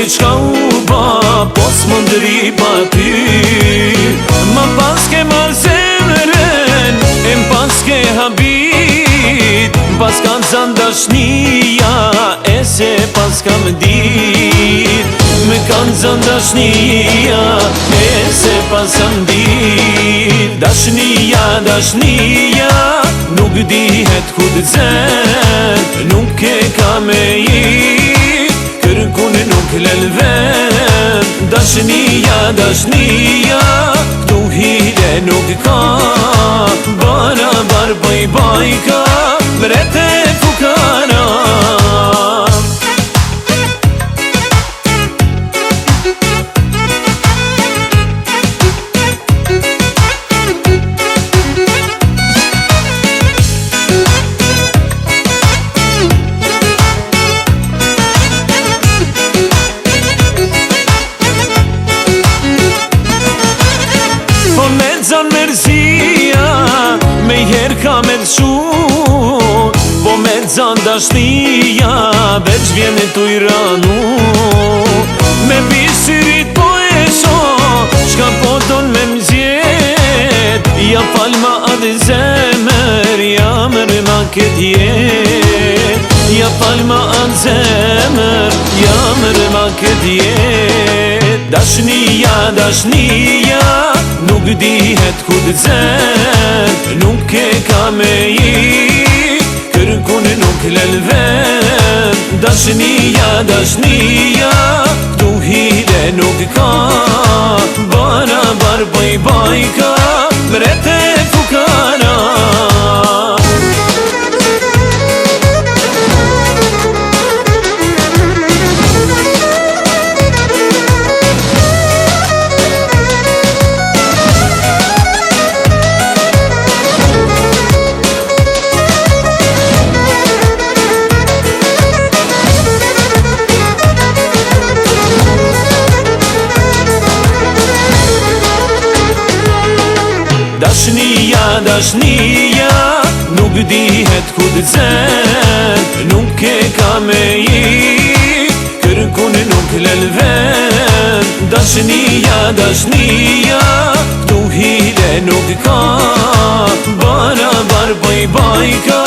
qka u ba, po s'më ndëri pa ty. Ma pas ke marrë zemrën, e m'pas ke habit, pas kam zan dashnia, e se pas kam dit. Me kanë zan dashnia, e se pas kam dit. Dashnia, dashnia, nuk dihet ku t'zen, nuk e ka me i, kërkun nuk lelven. Dashnia, dashnia, këtu hile nuk ka, barabar bëj bajka, mrete fukara. Zan mërzia, me her ka me t'shu, po me zan dashnia, veç vjene t'u i ranu. Me bisirit po e sho, shka po don me mzjet, ja palma adhe zemër, ja mërë ma këtjet. Ja palma adhe zemër, ja mërë ma këtjet. Dashnia, dashnia, nuk dihet ku t'zen, nuk e ka me i, kërkun nuk lelven. Dashnia, dashnia, këtu hile nuk ka, barabar bëj bajka, mrete fukara. Dashnia, dashnia, nuk dihet ku t'zen, nuk e ka me i, kërkun nuk lelven. Dashnia, dashnia, këtu hile nuk ka, barabar bëj bajka,